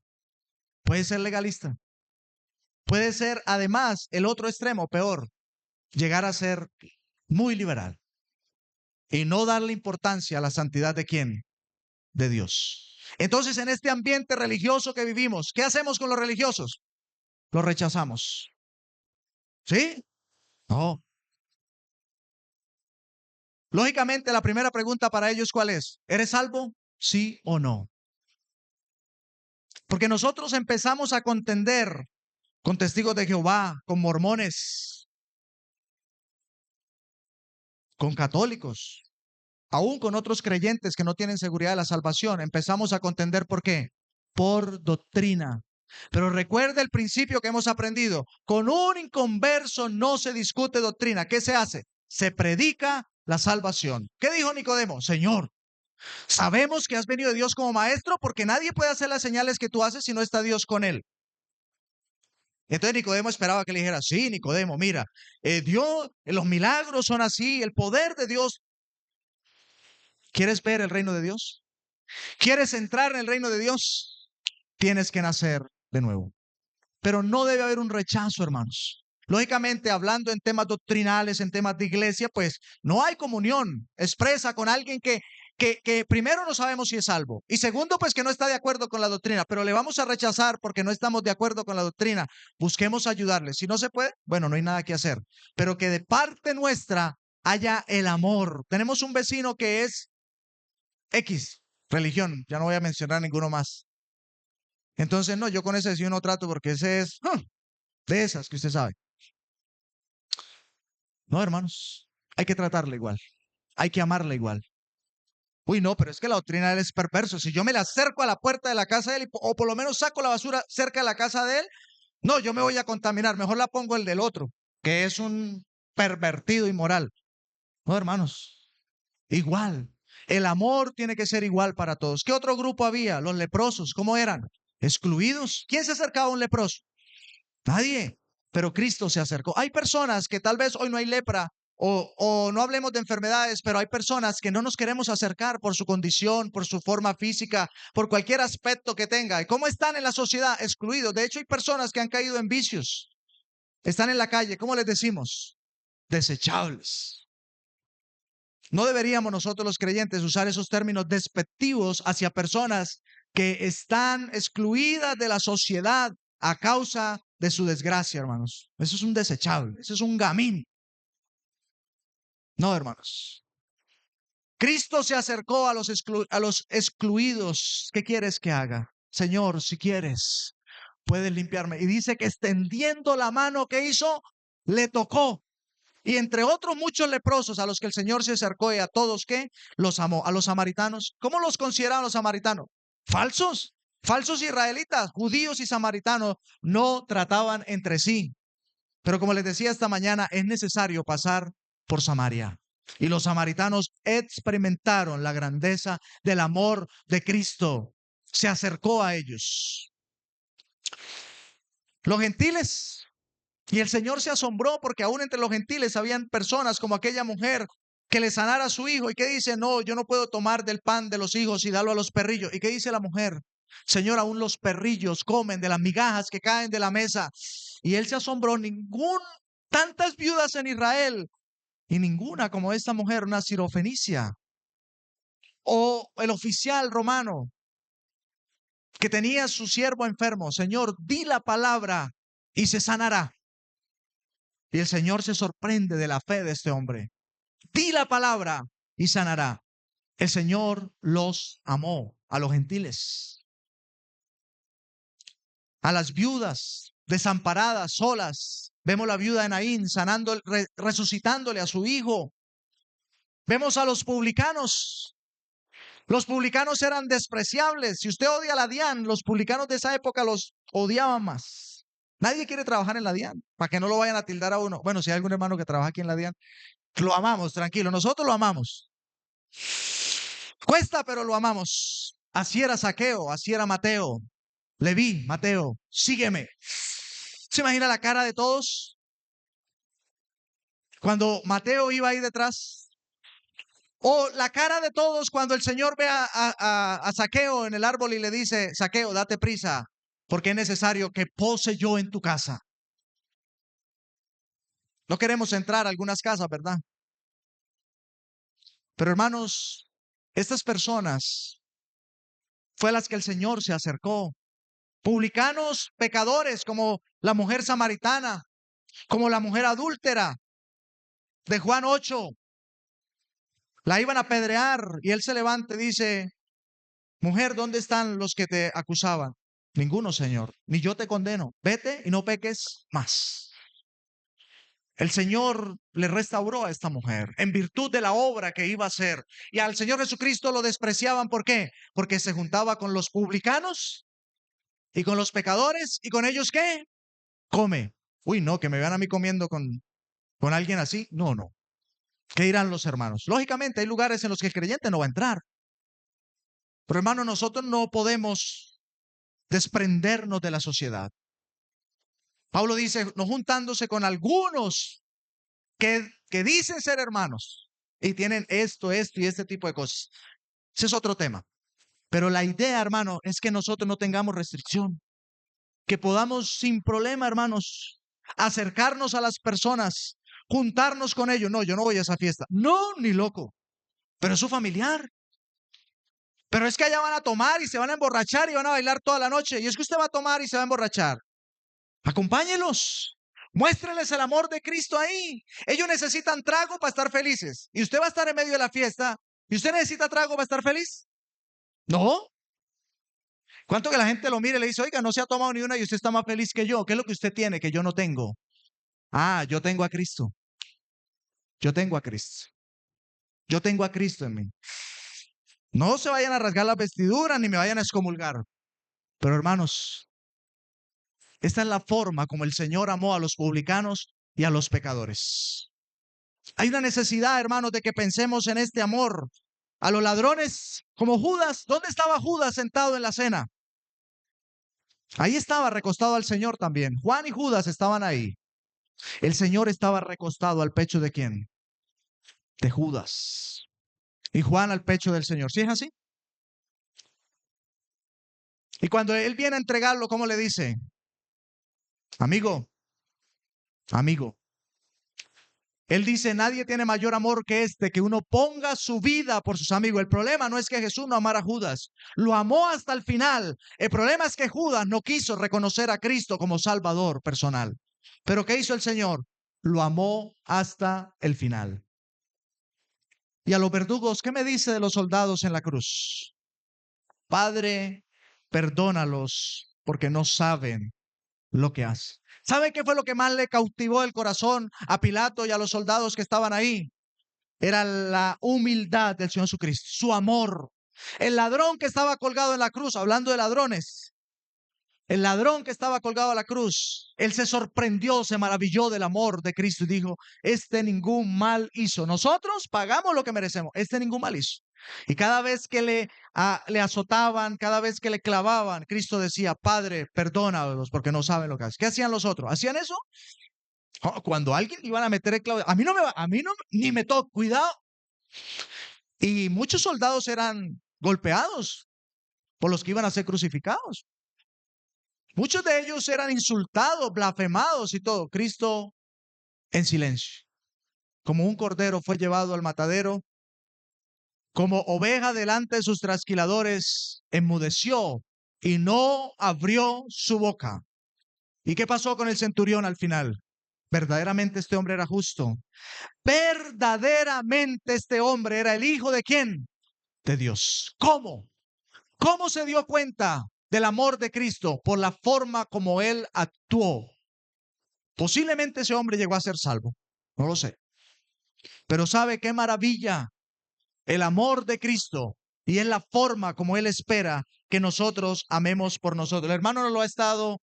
A: puedes ser legalista. Puede ser, además, el otro extremo, peor, llegar a ser muy liberal y no darle importancia a la santidad de quién, de Dios. Entonces, en este ambiente religioso que vivimos, ¿qué hacemos con los religiosos? Los rechazamos. ¿Sí? No. Lógicamente, la primera pregunta para ellos, ¿cuál es? ¿Eres salvo? ¿Sí o no? Porque nosotros empezamos a contender con testigos de Jehová, con mormones, con católicos, aún con otros creyentes que no tienen seguridad de la salvación. Empezamos a contender ¿por qué? Por doctrina. Pero recuerda el principio que hemos aprendido. Con un inconverso no se discute doctrina. ¿Qué se hace? Se predica la salvación. ¿Qué dijo Nicodemo? Señor, sabemos que has venido de Dios como maestro porque nadie puede hacer las señales que tú haces si no está Dios con él. Entonces Nicodemo esperaba que le dijera, sí, Nicodemo, mira, Dios, los milagros son así, el poder de Dios. ¿Quieres ver el reino de Dios? ¿Quieres entrar en el reino de Dios? Tienes que nacer de nuevo. Pero no debe haber un rechazo, hermanos. Lógicamente, hablando en temas doctrinales, en temas de iglesia, pues no hay comunión expresa con alguien que primero no sabemos si es salvo y segundo, pues que no está de acuerdo con la doctrina, pero le vamos a rechazar porque no estamos de acuerdo con la doctrina. Busquemos ayudarle. Si no se puede, bueno, no hay nada que hacer, pero que de parte nuestra haya el amor. Tenemos un vecino que es X religión, ya no voy a mencionar ninguno más. Entonces, no, yo con ese vecino no trato porque ese es de esas que usted sabe. No, hermanos, hay que tratarle igual, hay que amarle igual. Uy, no, pero es que la doctrina de él es perverso. Si yo me le acerco a la puerta de la casa de él, o por lo menos saco la basura cerca de la casa de él, no, yo me voy a contaminar. Mejor la pongo el del otro, que es un pervertido inmoral. No, hermanos, igual. El amor tiene que ser igual para todos. ¿Qué otro grupo había? Los leprosos, ¿cómo eran? Excluidos. ¿Quién se acercaba a un leproso? Nadie. Pero Cristo se acercó. Hay personas que tal vez hoy no hay lepra o no hablemos de enfermedades, pero hay personas que no nos queremos acercar por su condición, por su forma física, por cualquier aspecto que tenga. ¿Y cómo están en la sociedad? Excluidos. De hecho, hay personas que han caído en vicios. Están en la calle. ¿Cómo les decimos? Desechables. No deberíamos nosotros los creyentes usar esos términos despectivos hacia personas que están excluidas de la sociedad a causa de su desgracia, hermanos. Eso es un desechable, eso es un gamín. No, hermanos. Cristo se acercó a a los excluidos. ¿Qué quieres que haga? Señor, si quieres, puedes limpiarme. Y dice que extendiendo la mano que hizo, le tocó. Y entre otros muchos leprosos a los que el Señor se acercó y a todos que los amó. A los samaritanos, ¿cómo los consideraban los samaritanos? Falsos, falsos israelitas, judíos y samaritanos no trataban entre sí. Pero como les decía esta mañana, es necesario pasar por Samaria. Y los samaritanos experimentaron la grandeza del amor de Cristo. Se acercó a ellos. Los gentiles. Y el Señor se asombró porque aún entre los gentiles habían personas como aquella mujer que le sanara a su hijo. ¿Y qué dice? No, yo no puedo tomar del pan de los hijos y darlo a los perrillos. ¿Y qué dice la mujer? Señor, aún los perrillos comen de las migajas que caen de la mesa. Y él se asombró. Tantas viudas en Israel y ninguna como esta mujer, una sirofenicia. O el oficial romano que tenía a su siervo enfermo. Señor, di la palabra y se sanará. Y el Señor se sorprende de la fe de este hombre. Di la palabra y sanará. El Señor los amó a los gentiles, a las viudas desamparadas, solas. Vemos la viuda de Naín sanando, resucitándole a su hijo. Vemos a los publicanos. Los publicanos eran despreciables. Si usted odia a la DIAN, los publicanos de esa época los odiaban más. Nadie quiere trabajar en la DIAN, para que no lo vayan a tildar a uno. Bueno, si hay algún hermano que trabaja aquí en la DIAN, lo amamos, tranquilo, nosotros lo amamos. Cuesta, pero lo amamos. Así era Zaqueo, así era Mateo. Leví, Mateo, sígueme. ¿Se imagina la cara de todos? Cuando Mateo iba ahí detrás, O la cara de todos cuando el Señor ve a Zaqueo en el árbol y le dice, Zaqueo, date prisa, porque es necesario que pose yo en tu casa. No queremos entrar a algunas casas, ¿verdad? Pero hermanos, estas personas fue a las que el Señor se acercó. Publicanos, pecadores, como la mujer samaritana, como la mujer adúltera de Juan 8. La iban a apedrear y él se levanta y dice, mujer, ¿dónde están los que te acusaban? Ninguno, Señor, ni yo te condeno. Vete y no peques más. El Señor le restauró a esta mujer en virtud de la obra que iba a hacer. Y al Señor Jesucristo lo despreciaban. ¿Por qué? Porque se juntaba con los publicanos y con los pecadores. ¿Y con ellos qué? Come. Uy, no, que me vean a mí comiendo con alguien así. No, no. ¿Qué dirán los hermanos? Lógicamente hay lugares en los que el creyente no va a entrar. Pero hermano, nosotros no podemos desprendernos de la sociedad. Pablo dice, no juntándose con algunos que dicen ser hermanos y tienen esto y este tipo de cosas. Ese es otro tema. Pero la idea, hermano, es que nosotros no tengamos restricción, que podamos sin problema, hermanos, acercarnos a las personas, juntarnos con ellos. No, yo no voy a esa fiesta. No, ni loco. Pero es su familiar. Pero es que allá van a tomar y se van a emborrachar y van a bailar toda la noche. Y es que usted va a tomar y se va a emborrachar. Acompáñelos. Muéstreles el amor de Cristo ahí. Ellos necesitan trago para estar felices. Y usted va a estar en medio de la fiesta. ¿Y usted necesita trago para estar feliz? No. ¿Cuánto que la gente lo mire y le dice, oiga, no se ha tomado ni una y usted está más feliz que yo? ¿Qué es lo que usted tiene que yo no tengo? Ah, yo tengo a Cristo. Yo tengo a Cristo. Yo tengo a Cristo en mí. No se vayan a rasgar las vestiduras ni me vayan a excomulgar. Pero hermanos, esta es la forma como el Señor amó a los publicanos y a los pecadores. Hay una necesidad, hermanos, de que pensemos en este amor a los ladrones como Judas. ¿Dónde estaba Judas sentado en la cena? Ahí estaba recostado al Señor también. Juan y Judas estaban ahí. El Señor estaba recostado al pecho de ¿quién? De Judas. Y Juan al pecho del Señor. ¿Sí es así? Y cuando él viene a entregarlo, ¿cómo le dice? Amigo, amigo. Él dice, nadie tiene mayor amor que este, que uno ponga su vida por sus amigos. El problema no es que Jesús no amara a Judas, lo amó hasta el final. El problema es que Judas no quiso reconocer a Cristo como Salvador personal. Pero ¿qué hizo el Señor? Lo amó hasta el final. Y a los verdugos, ¿qué me dice de los soldados en la cruz? Padre, perdónalos porque no saben lo que hacen. ¿Sabe qué fue lo que más le cautivó el corazón a Pilato y a los soldados que estaban ahí? Era la humildad del Señor Jesucristo, su amor. El ladrón que estaba colgado en la cruz, hablando de ladrones, el ladrón que estaba colgado a la cruz, él se sorprendió, se maravilló del amor de Cristo y dijo, este ningún mal hizo. Nosotros pagamos lo que merecemos, este ningún mal hizo. Y cada vez que le azotaban, cada vez que le clavaban, Cristo decía, Padre, perdónalos porque no saben lo que hacen. ¿Qué hacían los otros? ¿Hacían eso? Oh, cuando alguien iban a meter el clavo, a mí no, ni me toca, cuidado. Y muchos soldados eran golpeados por los que iban a ser crucificados. Muchos de ellos eran insultados, blasfemados y todo. Cristo en silencio. Como un cordero fue llevado al matadero, como oveja delante de sus trasquiladores, enmudeció y no abrió su boca. ¿Y qué pasó con el centurión al final? Verdaderamente este hombre era justo. Verdaderamente este hombre era el hijo de ¿quién? De Dios. ¿Cómo? ¿Cómo se dio cuenta del amor de Cristo? Por la forma como él actuó. Posiblemente ese hombre llegó a ser salvo. No lo sé. Pero ¿sabe qué maravilla? El amor de Cristo. Y es la forma como él espera que nosotros amemos por nosotros. El hermano no lo ha estado.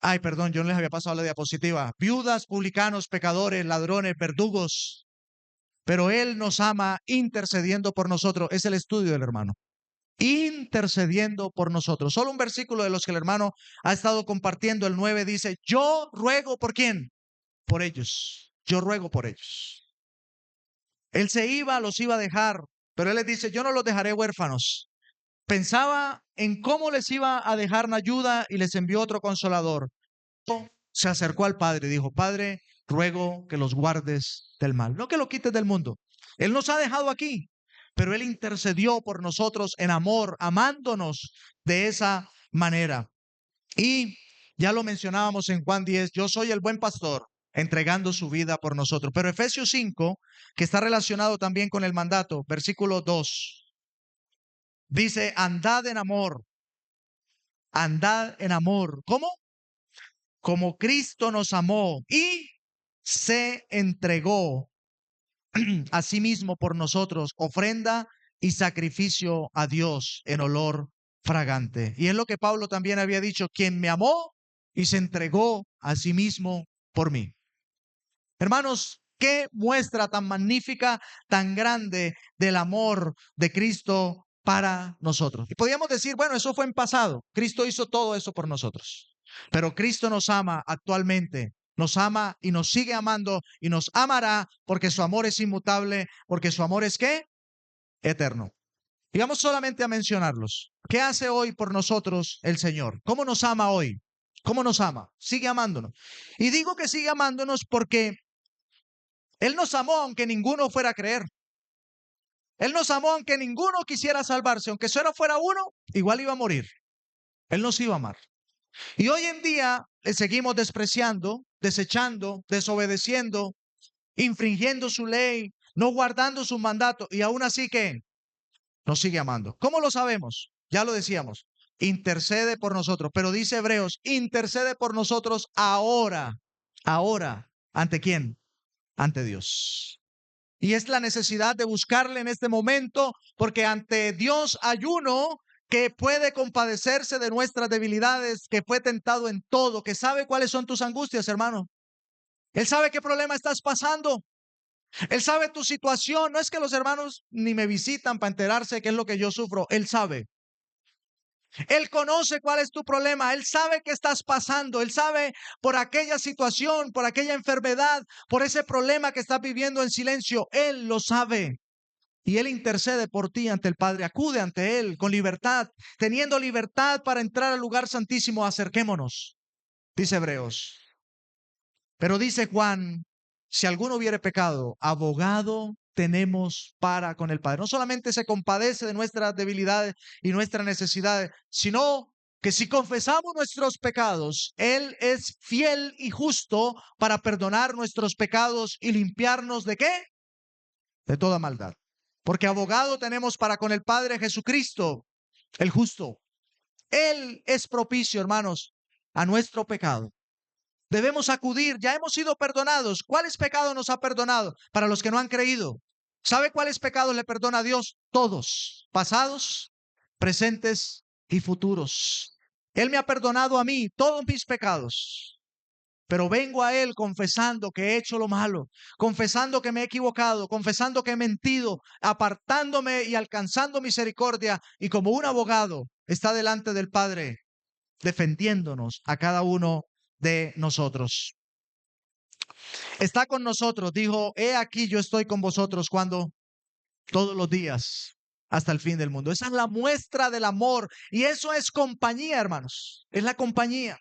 A: Ay, perdón, yo no les había pasado la diapositiva. Viudas, publicanos, pecadores, ladrones, verdugos. Pero él nos ama intercediendo por nosotros. Es el estudio del hermano. Intercediendo por nosotros. Solo un versículo de los que el hermano ha estado compartiendo, el 9 dice, yo ruego por quién, por ellos, yo ruego por ellos. Él se iba, los iba a dejar, pero Él les dice, yo no los dejaré huérfanos. Pensaba en cómo les iba a dejar una ayuda y les envió otro consolador. Se acercó al Padre y dijo, Padre, ruego que los guardes del mal, no que lo quites del mundo. Él nos ha dejado aquí, pero Él intercedió por nosotros en amor, amándonos de esa manera. Y ya lo mencionábamos en Juan 10, yo soy el buen pastor, entregando su vida por nosotros. Pero Efesios 5, que está relacionado también con el mandato, versículo 2, dice, andad en amor, andad en amor. ¿Cómo? Como Cristo nos amó y se entregó a sí mismo por nosotros, ofrenda y sacrificio a Dios en olor fragante. Y es lo que Pablo también había dicho, quien me amó y se entregó a sí mismo por mí. Hermanos, qué muestra tan magnífica, tan grande del amor de Cristo para nosotros. Y podríamos decir, bueno, eso fue en pasado. Cristo hizo todo eso por nosotros. Pero Cristo nos ama actualmente, nos ama y nos sigue amando y nos amará porque su amor es inmutable, porque su amor es ¿qué? Eterno. Y vamos solamente a mencionarlos. ¿Qué hace hoy por nosotros el Señor? ¿Cómo nos ama hoy? ¿Cómo nos ama? Sigue amándonos. Y digo que sigue amándonos porque Él nos amó aunque ninguno fuera a creer. Él nos amó aunque ninguno quisiera salvarse. Aunque solo fuera uno, igual iba a morir. Él nos iba a amar. Y hoy en día le seguimos despreciando, desechando, desobedeciendo, infringiendo su ley, no guardando su mandato. Y aún así que nos sigue amando. ¿Cómo lo sabemos? Ya lo decíamos. Intercede por nosotros. Pero dice Hebreos, intercede por nosotros ahora. Ahora. ¿Ante quién? Ante Dios. Y es la necesidad de buscarle en este momento, porque ante Dios hay uno que puede compadecerse de nuestras debilidades, que fue tentado en todo, que sabe cuáles son tus angustias, hermano. Él sabe qué problema estás pasando. Él sabe tu situación. No es que los hermanos ni me visitan para enterarse de qué es lo que yo sufro. Él sabe. Él conoce cuál es tu problema. Él sabe qué estás pasando. Él sabe por aquella situación, por aquella enfermedad, por ese problema que estás viviendo en silencio. Él lo sabe. Y Él intercede por ti ante el Padre. Acude ante Él con libertad. Teniendo libertad para entrar al lugar santísimo, acerquémonos, dice Hebreos. Pero dice Juan, si alguno hubiere pecado, abogado tenemos para con el Padre. No solamente se compadece de nuestras debilidades y nuestras necesidades, sino que si confesamos nuestros pecados, Él es fiel y justo para perdonar nuestros pecados y limpiarnos ¿de qué? De toda maldad. Porque abogado tenemos para con el Padre, Jesucristo, el justo. Él es propicio, hermanos, a nuestro pecado. Debemos acudir, ya hemos sido perdonados. ¿Cuáles pecados nos ha perdonado? Para los que no han creído. ¿Sabe cuáles pecados le perdona a Dios? Todos, pasados, presentes y futuros. Él me ha perdonado a mí todos mis pecados. Pero vengo a Él confesando que he hecho lo malo, confesando que me he equivocado, confesando que he mentido, apartándome y alcanzando misericordia. Y como un abogado está delante del Padre, defendiéndonos a cada uno de nosotros. Está con nosotros, dijo, he aquí yo estoy con vosotros cuando todos los días hasta el fin del mundo. Esa es la muestra del amor y eso es compañía, hermanos. Es la compañía.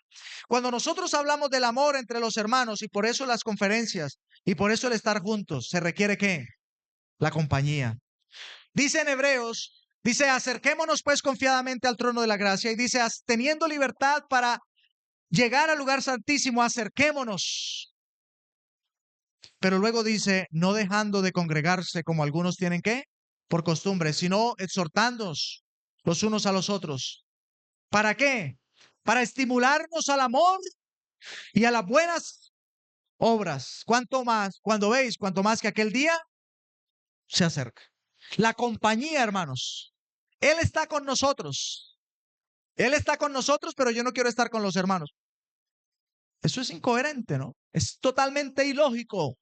A: Cuando nosotros hablamos del amor entre los hermanos y por eso las conferencias y por eso el estar juntos, se requiere ¿qué? La compañía. Dice en Hebreos, dice, acerquémonos pues confiadamente al trono de la gracia y dice, teniendo libertad para llegar al lugar santísimo, acerquémonos. Pero luego dice, no dejando de congregarse como algunos tienen ¿qué? Por costumbre, sino exhortándonos los unos a los otros. ¿Para qué? Para estimularnos al amor y a las buenas obras. ¿Cuánto más? Cuando veis, cuanto más que aquel día se acerca. La compañía, hermanos. Él está con nosotros. Él está con nosotros, pero yo no quiero estar con los hermanos. Eso es incoherente, ¿no? Es totalmente ilógico.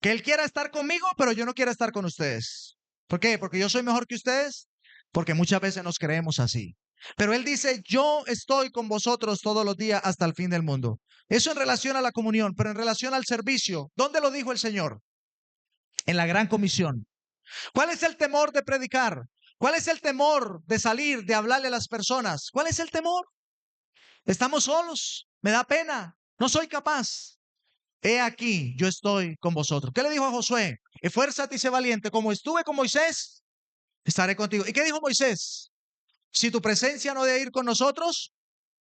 A: Que Él quiera estar conmigo, pero yo no quiero estar con ustedes. ¿Por qué? ¿Porque yo soy mejor que ustedes? Porque muchas veces nos creemos así. Pero Él dice, yo estoy con vosotros todos los días hasta el fin del mundo. Eso en relación a la comunión, pero en relación al servicio, ¿dónde lo dijo el Señor? en la gran comisión. ¿Cuál es el temor de predicar? ¿Cuál es el temor de salir, de hablarle a las personas? ¿Cuál es el temor? Estamos solos, me da pena, no soy capaz. He aquí, yo estoy con vosotros. ¿Qué le dijo a Josué? Esfuérzate y sé valiente, como estuve con Moisés, estaré contigo. ¿Y qué dijo Moisés? Si tu presencia no debe ir con nosotros,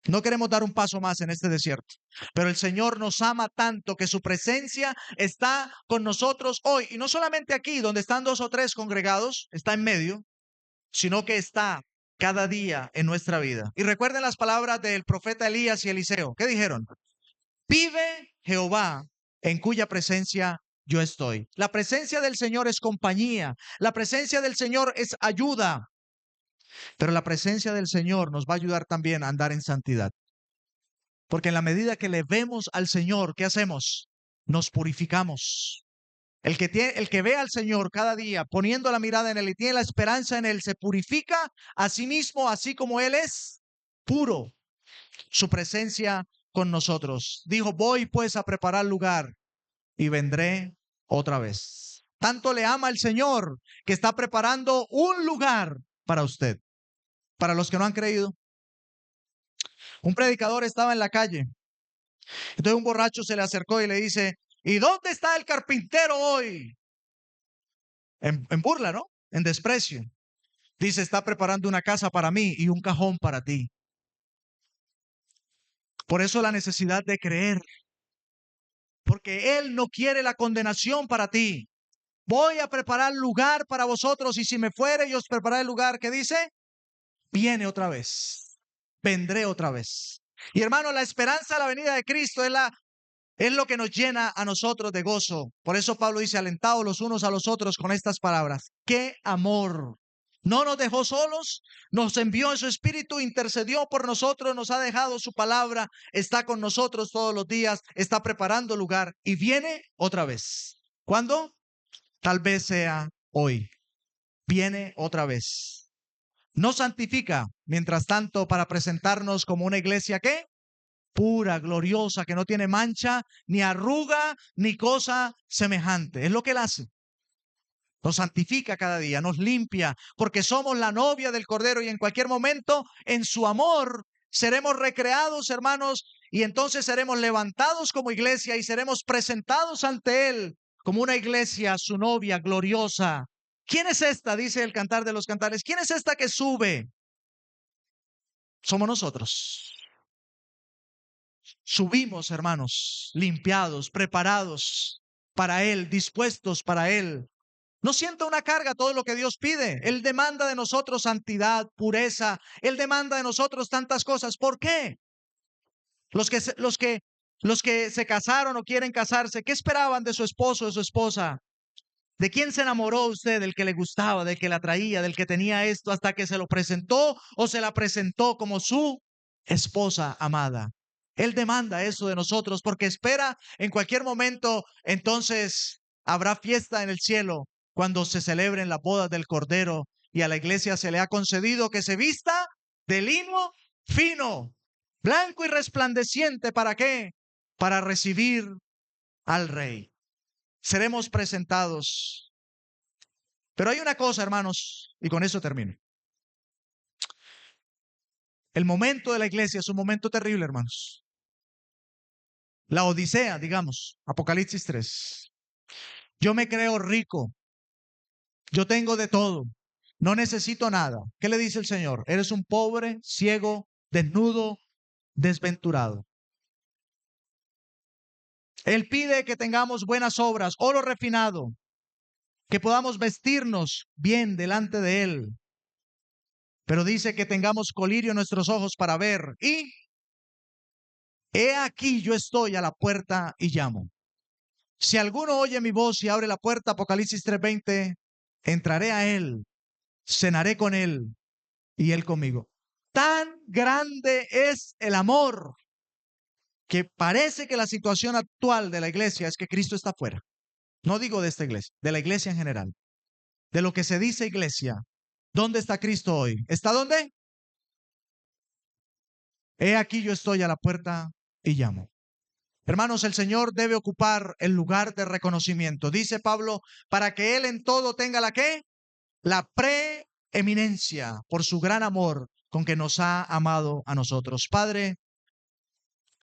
A: no queremos dar un paso más en este desierto. Pero el Señor nos ama tanto que su presencia está con nosotros hoy. Y no solamente aquí, donde están 2 o 3 congregados, está en medio, sino que está cada día en nuestra vida. Y recuerden las palabras del profeta Elías y Eliseo. ¿Qué dijeron? Vive Jehová, en cuya presencia yo estoy. La presencia del Señor es compañía. La presencia del Señor es ayuda. Pero la presencia del Señor nos va a ayudar también a andar en santidad. Porque en la medida que le vemos al Señor, ¿qué hacemos? Nos purificamos. El que ve al Señor cada día poniendo la mirada en Él y tiene la esperanza en Él, se purifica a sí mismo, así como Él es puro. Su presencia con nosotros. Dijo, voy pues a preparar lugar y vendré otra vez. Tanto le ama el Señor que está preparando un lugar para usted. Para los que no han creído, un predicador estaba en la calle. Entonces un borracho se le acercó y le dice, ¿y dónde está el carpintero hoy? En burla, ¿no? En desprecio. Dice, está preparando una casa para mí y un cajón para ti. Por eso la necesidad de creer. Porque Él no quiere la condenación para ti. Voy a preparar lugar para vosotros y si me fuere y os prepararé el lugar, ¿qué dice? Viene otra vez. Vendré otra vez. Y hermano, la esperanza de la venida de Cristo es lo que nos llena a nosotros de gozo. Por eso Pablo dice, alentados los unos a los otros con estas palabras. ¡Qué amor! No nos dejó solos, nos envió en su espíritu, intercedió por nosotros, nos ha dejado su palabra, está con nosotros todos los días, está preparando lugar y viene otra vez. ¿Cuándo? Tal vez sea hoy. Viene otra vez. Nos santifica, mientras tanto, para presentarnos como una iglesia ¿qué? Pura, gloriosa, que no tiene mancha, ni arruga, ni cosa semejante. Es lo que Él hace. Nos santifica cada día, nos limpia, porque somos la novia del Cordero y en cualquier momento, en su amor, seremos recreados, hermanos, y entonces seremos levantados como iglesia y seremos presentados ante Él como una iglesia, su novia gloriosa. ¿Quién es esta? Dice el Cantar de los Cantares. ¿Quién es esta que sube? Somos nosotros. Subimos, hermanos, limpiados, preparados para Él, dispuestos para Él. No sienta una carga todo lo que Dios pide. Él demanda de nosotros santidad, pureza. Él demanda de nosotros tantas cosas. ¿Por qué? Los que se casaron o quieren casarse, ¿qué esperaban de su esposo o de su esposa? ¿De quién se enamoró usted? ¿Del que le gustaba, del que la atraía, del que tenía esto hasta que se lo presentó o se la presentó como su esposa amada? Él demanda eso de nosotros porque espera en cualquier momento, entonces habrá fiesta en el cielo cuando se celebren las bodas del Cordero y a la iglesia se le ha concedido que se vista de lino fino, blanco y resplandeciente. ¿Para qué? Para recibir al Rey. Seremos presentados. Pero hay una cosa, hermanos, y con eso termino. El momento de la iglesia es un momento terrible, hermanos. La Odisea, digamos, Apocalipsis 3. Yo me creo rico, yo tengo de todo, no necesito nada. ¿Qué le dice el Señor? Eres un pobre, ciego, desnudo, desventurado. Él pide que tengamos buenas obras, oro refinado, que podamos vestirnos bien delante de Él. Pero dice que tengamos colirio en nuestros ojos para ver. Y he aquí yo estoy a la puerta y llamo. Si alguno oye mi voz y abre la puerta, Apocalipsis 3:20, entraré a Él, cenaré con Él y Él conmigo. Tan grande es el amor que parece que la situación actual de la iglesia es que Cristo está fuera. No digo de esta iglesia, de la iglesia en general. De lo que se dice iglesia. ¿Dónde está Cristo hoy? ¿Está dónde? He aquí yo estoy a la puerta y llamo. Hermanos, el Señor debe ocupar el lugar de reconocimiento. Dice Pablo, para que Él en todo tenga la ¿qué? La preeminencia por su gran amor con que nos ha amado a nosotros. Padre,